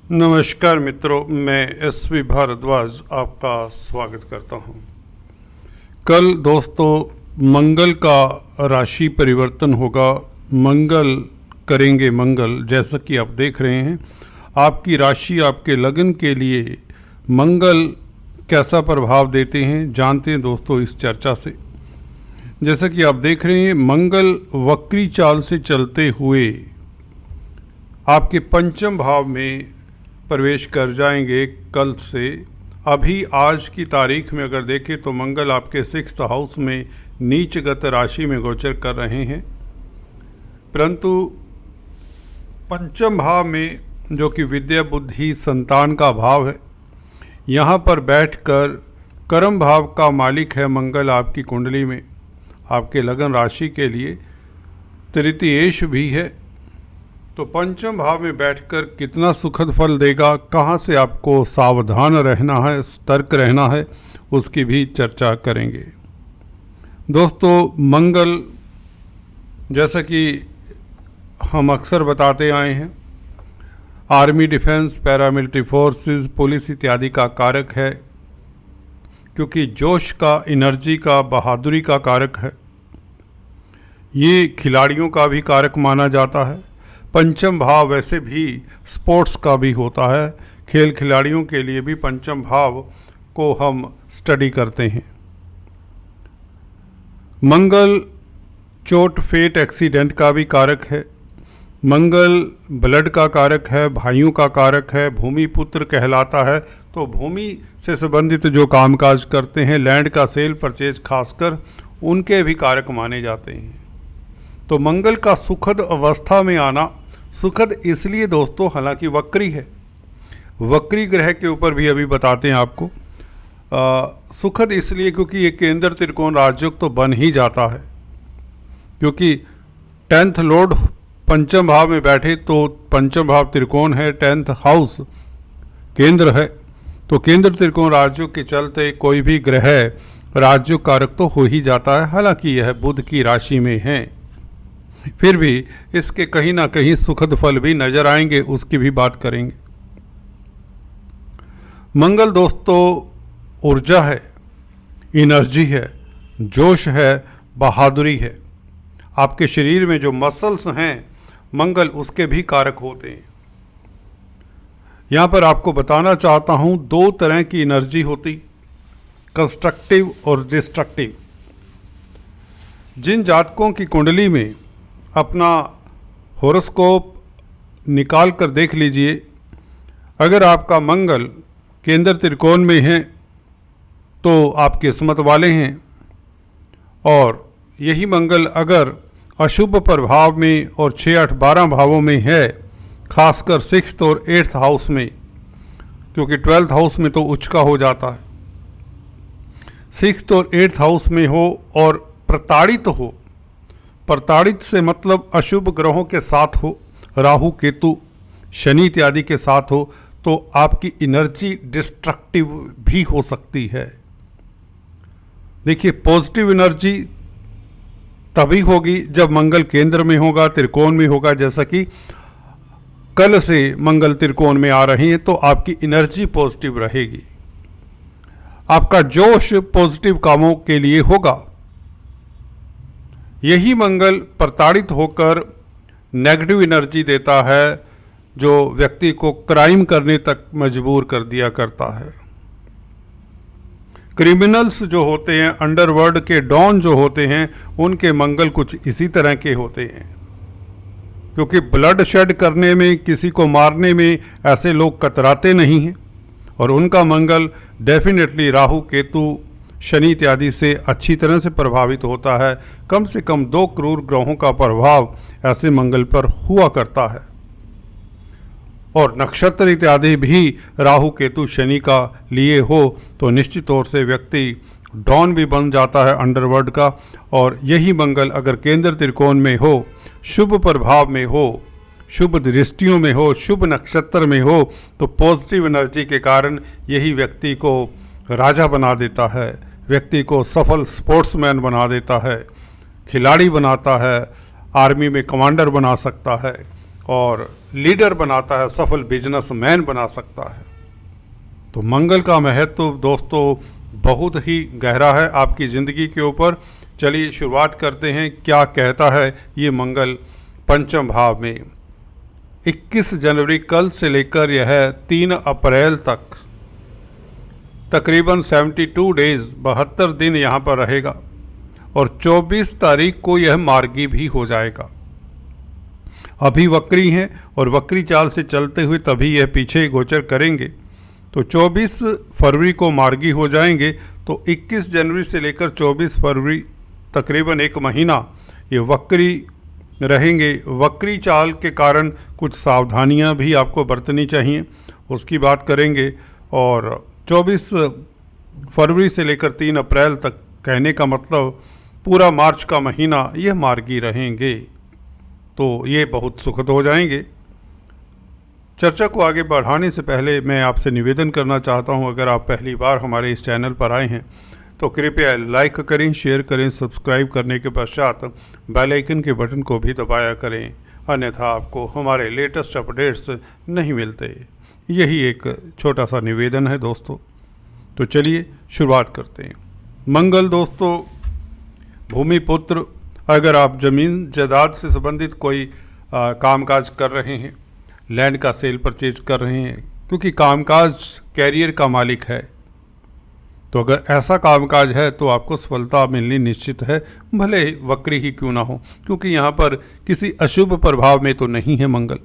नमस्कार मित्रों, मैं एसवी भारद्वाज आपका स्वागत करता हूं। कल दोस्तों मंगल का राशि परिवर्तन होगा। मंगल करेंगे मंगल, जैसा कि आप देख रहे हैं आपकी राशि आपके लगन के लिए मंगल कैसा प्रभाव देते हैं जानते हैं दोस्तों इस चर्चा से। जैसा कि आप देख रहे हैं मंगल वक्री चाल से चलते हुए आपके पंचम भाव में प्रवेश कर जाएंगे कल से। अभी आज की तारीख में अगर देखें तो मंगल आपके 6th हाउस में नीचगत राशि में गोचर कर रहे हैं, परंतु पंचम भाव में जो कि विद्या बुद्धि संतान का भाव है, यहाँ पर बैठकर कर्म भाव का मालिक है मंगल आपकी कुंडली में। आपके लगन राशि के लिए तृतीयेश भी है, तो पंचम भाव में बैठकर कितना सुखद फल देगा, कहाँ से आपको सावधान रहना है, सतर्क रहना है, उसकी भी चर्चा करेंगे। दोस्तों मंगल जैसा कि हम अक्सर बताते आए हैं army, defence, paramilitary forces, police इत्यादि का कारक है, क्योंकि जोश का, एनर्जी का, बहादुरी का कारक है। ये खिलाड़ियों का भी कारक माना जाता है। पंचम भाव वैसे भी स्पोर्ट्स का भी होता है, खेल खिलाड़ियों के लिए भी पंचम भाव को हम स्टडी करते हैं। मंगल चोट, फेट, एक्सीडेंट का भी कारक है। मंगल ब्लड का कारक है, भाइयों का कारक है, भूमि पुत्र कहलाता है। तो भूमि से संबंधित जो कामकाज करते हैं, लैंड का सेल परचेज खासकर, उनके भी कारक माने जाते हैं। तो मंगल का सुखद अवस्था में आना, सुखद इसलिए दोस्तों हालांकि वक्री है, वक्री ग्रह के ऊपर भी अभी बताते हैं आपको। सुखद इसलिए क्योंकि ये केंद्र त्रिकोण राजयोग तो बन ही जाता है, क्योंकि 10th लॉर्ड पंचम भाव में बैठे तो पंचम भाव त्रिकोण है, 10th हाउस केंद्र है, तो केंद्र त्रिकोण राजयोग के चलते कोई भी ग्रह राजयोग कारक तो हो ही जाता है। हालांकि यह बुध की राशि में है, फिर भी इसके कहीं ना कहीं सुखद फल भी नजर आएंगे, उसकी भी बात करेंगे। मंगल दोस्तों ऊर्जा है, एनर्जी है, जोश है, बहादुरी है। आपके शरीर में जो मसल्स हैं मंगल उसके भी कारक होते हैं। यहाँ पर आपको बताना चाहता हूँ 2 तरह की एनर्जी होती, कंस्ट्रक्टिव और डिस्ट्रक्टिव। जिन जातकों की कुंडली में अपना हॉरोस्कोप निकाल कर देख लीजिए, अगर आपका मंगल केंद्र त्रिकोण में है तो आप किस्मत वाले हैं, और यही मंगल अगर अशुभ प्रभाव में और 6, 8, 12 भावों में है, खासकर 6th और 8th हाउस में, क्योंकि 12th हाउस में तो उच्च का हो जाता है, 6th और 8th हाउस में हो और प्रताड़ित हो, प्रताड़ित से मतलब अशुभ ग्रहों के साथ हो, राहु, केतु, शनि इत्यादि के साथ हो, तो आपकी एनर्जी डिस्ट्रक्टिव भी हो सकती है। देखिए पॉजिटिव एनर्जी तभी होगी जब मंगल केंद्र में होगा, त्रिकोण में होगा। जैसा कि कल से मंगल त्रिकोण में आ रहे हैं तो आपकी एनर्जी पॉजिटिव रहेगी, आपका जोश पॉजिटिव कामों के लिए होगा। यही मंगल प्रताड़ित होकर नेगेटिव एनर्जी देता है, जो व्यक्ति को क्राइम करने तक मजबूर कर दिया करता है। क्रिमिनल्स जो होते हैं, अंडरवर्ल्ड के डॉन जो होते हैं, उनके मंगल कुछ इसी तरह के होते हैं, क्योंकि ब्लड शेड करने में, किसी को मारने में ऐसे लोग कतराते नहीं हैं, और उनका मंगल डेफिनेटली राहु, केतु, शनि इत्यादि से अच्छी तरह से प्रभावित होता है। कम से कम 2 क्रूर ग्रहों का प्रभाव ऐसे मंगल पर हुआ करता है, और नक्षत्र इत्यादि भी राहु, केतु, शनि का लिए हो तो निश्चित तौर से व्यक्ति डॉन भी बन जाता है अंडरवर्ल्ड का। और यही मंगल अगर केंद्र त्रिकोण में हो, शुभ प्रभाव में हो, शुभ दृष्टियों में हो, शुभ नक्षत्र में हो, तो पॉजिटिव एनर्जी के कारण यही व्यक्ति को राजा बना देता है, व्यक्ति को सफल स्पोर्ट्समैन बना देता है, खिलाड़ी बनाता है, आर्मी में कमांडर बना सकता है, और लीडर बनाता है, सफल बिजनेसमैन बना सकता है। तो मंगल का महत्व दोस्तों बहुत ही गहरा है आपकी ज़िंदगी के ऊपर। चलिए शुरुआत करते हैं, क्या कहता है ये मंगल पंचम भाव में। 21 जनवरी कल से लेकर यह 3 अप्रैल तक तकरीबन 72 डेज 72 दिन यहाँ पर रहेगा और 24 तारीख को यह मार्गी भी हो जाएगा। अभी वक्री हैं और वक्री चाल से चलते हुए तभी यह पीछे गोचर करेंगे, तो 24 फरवरी को मार्गी हो जाएंगे। तो 21 जनवरी से लेकर 24 फरवरी तकरीबन 1 महीना ये वक्री रहेंगे। वक्री चाल के कारण कुछ सावधानियां भी आपको बरतनी चाहिए, उसकी बात करेंगे। और 24 फरवरी से लेकर 3 अप्रैल तक, कहने का मतलब पूरा मार्च का महीना यह मार्गी रहेंगे, तो ये बहुत सुखद हो जाएंगे। चर्चा को आगे बढ़ाने से पहले मैं आपसे निवेदन करना चाहता हूं, अगर आप पहली बार हमारे इस चैनल पर आए हैं तो कृपया लाइक करें, शेयर करें, सब्सक्राइब करने के पश्चात बेल आइकन के बटन को भी दबाया करें, अन्यथा आपको हमारे लेटेस्ट अपडेट्स नहीं मिलते। यही एक छोटा सा निवेदन है दोस्तों। तो चलिए शुरुआत करते हैं। मंगल दोस्तों भूमि पुत्र, अगर आप ज़मीन जायदाद से संबंधित कोई कामकाज कर रहे हैं, लैंड का सेल परचेज कर रहे हैं, क्योंकि कामकाज कैरियर का मालिक है, तो अगर ऐसा कामकाज है तो आपको सफलता मिलनी निश्चित है, भले वक्री ही क्यों ना हो, क्योंकि यहाँ पर किसी अशुभ प्रभाव में तो नहीं है मंगल,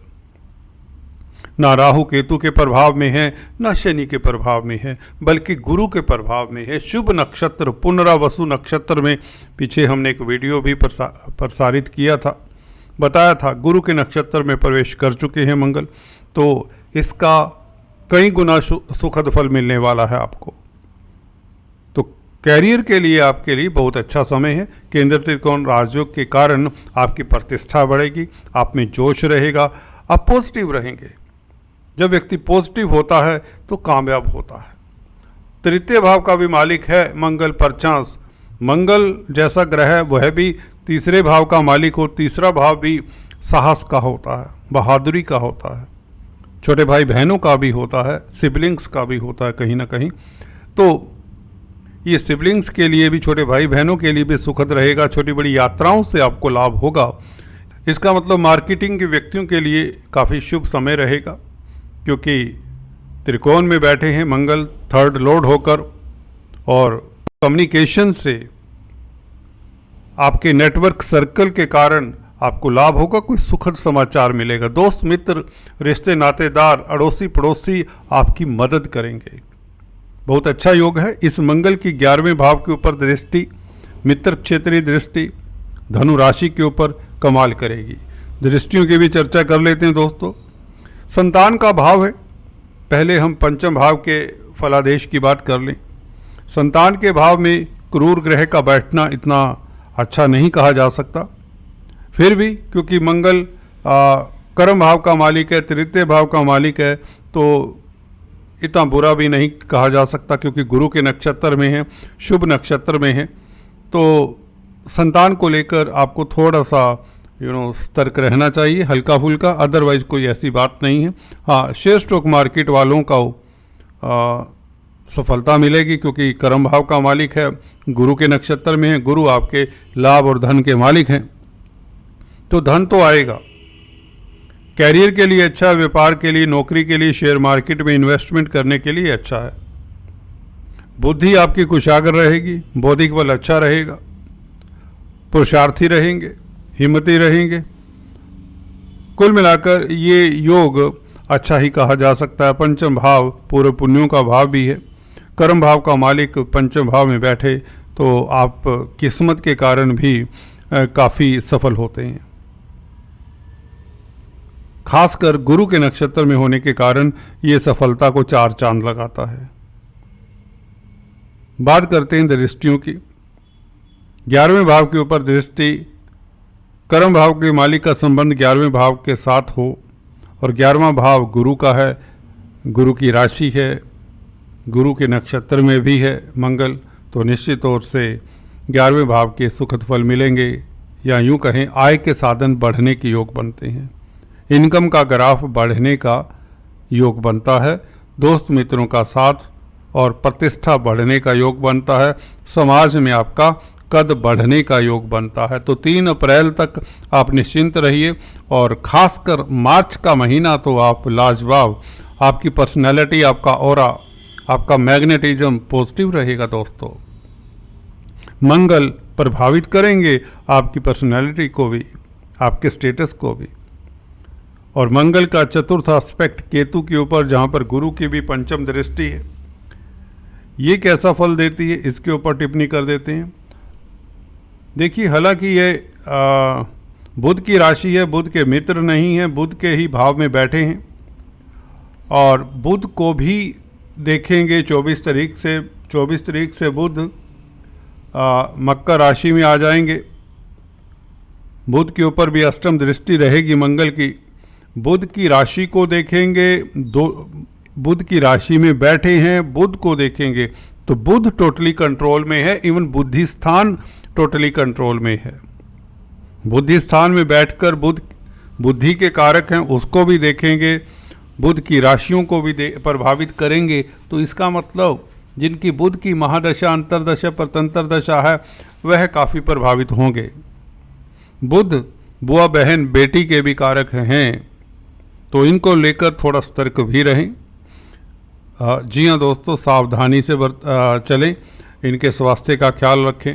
ना राहु केतु के प्रभाव में है, ना शनि के प्रभाव में है, बल्कि गुरु के प्रभाव में है। शुभ नक्षत्र पुनरावसु नक्षत्र में पीछे हमने एक वीडियो भी प्रसारित किया था, बताया था गुरु के नक्षत्र में प्रवेश कर चुके हैं मंगल, तो इसका कई गुना सुखद फल मिलने वाला है आपको। तो कैरियर के लिए आपके लिए बहुत अच्छा समय है। केंद्र त्रिकोण राजयोग के कारण आपकी प्रतिष्ठा बढ़ेगी, आप में जोश रहेगा, आप पॉजिटिव रहेंगे। जब व्यक्ति पॉजिटिव होता है तो कामयाब होता है। तृतीय भाव का भी मालिक है मंगल परचांस। मंगल जैसा ग्रह है वह भी तीसरे भाव का मालिक हो। तीसरा भाव भी साहस का होता है, बहादुरी का होता है, छोटे भाई बहनों का भी होता है, सिबलिंग्स का भी होता है कहीं ना कहीं। तो ये सिबलिंग्स के लिए भी, छोटे भाई बहनों के लिए भी सुखद रहेगा। छोटी बड़ी यात्राओं से आपको लाभ होगा। इसका मतलब मार्केटिंग के व्यक्तियों के लिए काफ़ी शुभ समय रहेगा, क्योंकि त्रिकोण में बैठे हैं मंगल 3rd लॉर्ड होकर, और कम्युनिकेशन से आपके नेटवर्क सर्कल के कारण आपको लाभ होगा, कोई सुखद समाचार मिलेगा। दोस्त मित्र रिश्ते नातेदार अड़ोसी पड़ोसी आपकी मदद करेंगे। बहुत अच्छा योग है। इस मंगल की 11वें भाव के ऊपर दृष्टि, मित्र क्षेत्रीय दृष्टि धनु राशि के ऊपर कमाल करेगी। दृष्टियों की भी चर्चा कर लेते हैं दोस्तों। संतान का भाव है, पहले हम पंचम भाव के फलादेश की बात कर लें। संतान के भाव में क्रूर ग्रह का बैठना इतना अच्छा नहीं कहा जा सकता, फिर भी क्योंकि मंगल कर्म भाव का मालिक है, तृतीय भाव का मालिक है, तो इतना बुरा भी नहीं कहा जा सकता, क्योंकि गुरु के नक्षत्र में है, शुभ नक्षत्र में है। तो संतान को लेकर आपको थोड़ा सा सतर्क रहना चाहिए, हल्का फुल्का, अदरवाइज कोई ऐसी बात नहीं है। हाँ, शेयर स्टॉक मार्केट वालों का सफलता मिलेगी, क्योंकि कर्म भाव का मालिक है, गुरु के नक्षत्र में है, गुरु आपके लाभ और धन के मालिक हैं, तो धन तो आएगा। कैरियर के लिए अच्छा, व्यापार के लिए, नौकरी के लिए, शेयर मार्केट में इन्वेस्टमेंट करने के लिए अच्छा है। बुद्धि आपकी कुशागर रहेगी, बौद्धिक बल अच्छा रहेगा, पुरुषार्थी रहेंगे, हिम्मती रहेंगे। कुल मिलाकर ये योग अच्छा ही कहा जा सकता है। पंचम भाव पूर्व पुण्यों का भाव भी है। कर्म भाव का मालिक पंचम भाव में बैठे तो आप किस्मत के कारण भी काफ़ी सफल होते हैं। खासकर गुरु के नक्षत्र में होने के कारण ये सफलता को 4 चांद लगाता है। बात करते हैं दृष्टियों की। 11वें भाव के ऊपर दृष्टि, कर्म भाव के मालिक का संबंध 11वें भाव के साथ हो, और 11वां भाव गुरु का है, गुरु की राशि है, गुरु के नक्षत्र में भी है मंगल, तो निश्चित तौर से 11वें भाव के सुखद फल मिलेंगे, या यूं कहें आय के साधन बढ़ने के योग बनते हैं। इनकम का ग्राफ बढ़ने का योग बनता है। दोस्त मित्रों का साथ और प्रतिष्ठा बढ़ने का योग बनता है। समाज में आपका कद बढ़ने का योग बनता है। तो 3 अप्रैल तक आप निश्चिंत रहिए और ख़ासकर मार्च का महीना तो आप लाजवाब, आपकी पर्सनैलिटी, आपका ऑरा, आपका मैग्नेटिज्म पॉजिटिव रहेगा। दोस्तों, मंगल प्रभावित करेंगे आपकी पर्सनैलिटी को भी, आपके स्टेटस को भी। और मंगल का चतुर्थ एस्पेक्ट केतु के ऊपर, जहाँ पर गुरु की भी पंचम दृष्टि है, ये कैसा फल देती है इसके ऊपर टिप्पणी कर देते हैं। देखिए, हालांकि ये बुध की राशि है, बुध के मित्र नहीं है, बुध के ही भाव में बैठे हैं और बुध को भी देखेंगे 24 तारीख से बुध मकर राशि में आ जाएंगे। बुध के ऊपर भी अष्टम दृष्टि रहेगी मंगल की। बुध की राशि को देखेंगे, बुध की राशि में बैठे हैं, बुध को देखेंगे तो बुध टोटली कंट्रोल में है। इवन बुद्धि स्थान टोटली कंट्रोल में है। बुद्धि स्थान में बैठकर बुध बुद्धि के कारक हैं, उसको भी देखेंगे, बुध की राशियों को भी प्रभावित करेंगे। तो इसका मतलब जिनकी बुध की महादशा, अंतरदशा, परतंत्र दशा है, वह काफ़ी प्रभावित होंगे। बुध बुआ, बहन, बेटी के भी कारक हैं, तो इनको लेकर थोड़ा सतर्क भी रहें। जी हाँ दोस्तों, सावधानी से चलें, इनके स्वास्थ्य का ख्याल रखें,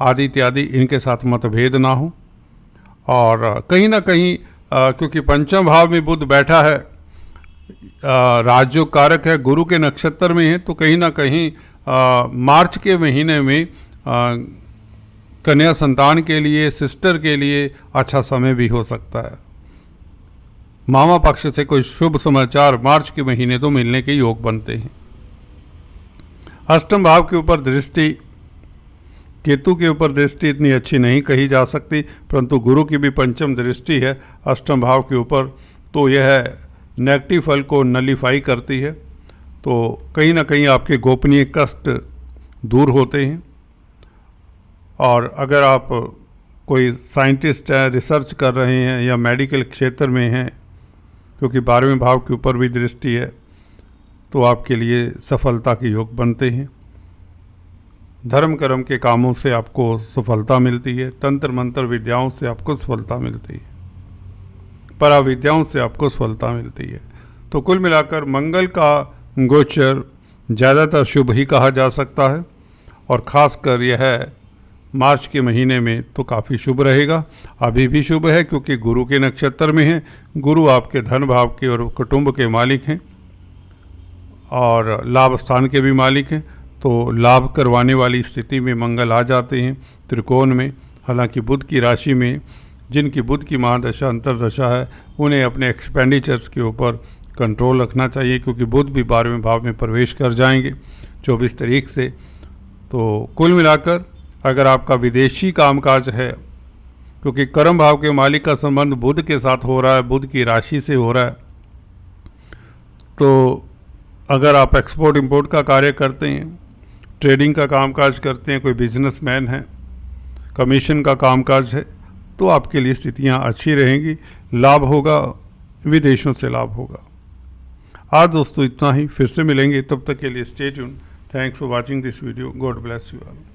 आदि इत्यादि, इनके साथ मतभेद ना हो। और कहीं ना कहीं क्योंकि पंचम भाव में बुध बैठा है, राजयोग कारक है, गुरु के नक्षत्र में है, तो कहीं ना कहीं मार्च के महीने में कन्या संतान के लिए, सिस्टर के लिए अच्छा समय भी हो सकता है। मामा पक्ष से कोई शुभ समाचार मार्च के महीने तो मिलने के योग बनते हैं। अष्टम भाव के ऊपर दृष्टि, केतु के ऊपर दृष्टि इतनी अच्छी नहीं कही जा सकती, परंतु गुरु की भी पंचम दृष्टि है अष्टम भाव के ऊपर, तो यह नेगेटिव फल को नलीफाई करती है। तो कहीं ना कहीं आपके गोपनीय कष्ट दूर होते हैं। और अगर आप कोई साइंटिस्ट हैं, रिसर्च कर रहे हैं या मेडिकल क्षेत्र में हैं, क्योंकि 12वें भाव के ऊपर भी दृष्टि है, तो आपके लिए सफलता के योग बनते हैं। धर्म कर्म के कामों से आपको सफलता मिलती है, तंत्र मंत्र विद्याओं से आपको सफलता मिलती है, पराविद्याओं से आपको सफलता मिलती है। तो कुल मिलाकर मंगल का गोचर ज़्यादातर शुभ ही कहा जा सकता है, और ख़ासकर यह मार्च के महीने में तो काफ़ी शुभ रहेगा। अभी भी शुभ है क्योंकि गुरु के नक्षत्र में है। गुरु आपके धन भाव के और कुटुंब के मालिक हैं और लाभ स्थान के भी मालिक हैं, तो लाभ करवाने वाली स्थिति में मंगल आ जाते हैं त्रिकोण में। हालांकि बुध की राशि में जिनकी बुध की महादशा, अंतरदशा है, उन्हें अपने एक्सपेंडिचर्स के ऊपर कंट्रोल रखना चाहिए, क्योंकि बुध भी 12वें भाव में प्रवेश कर जाएंगे 24 तारीख से। तो कुल मिलाकर अगर आपका विदेशी कामकाज है, क्योंकि कर्म भाव के मालिक का संबंध बुध के साथ हो रहा है, बुध की राशि से हो रहा है, तो अगर आप एक्सपोर्ट इंपोर्ट का कार्य करते हैं, ट्रेडिंग का कामकाज करते हैं, कोई बिजनेसमैन है, कमीशन का कामकाज है, तो आपके लिए स्थितियां अच्छी रहेंगी, लाभ होगा, विदेशों से लाभ होगा। आज दोस्तों इतना ही, फिर से मिलेंगे, तब तक के लिए stay tune. Thanks for watching this video. God bless you all.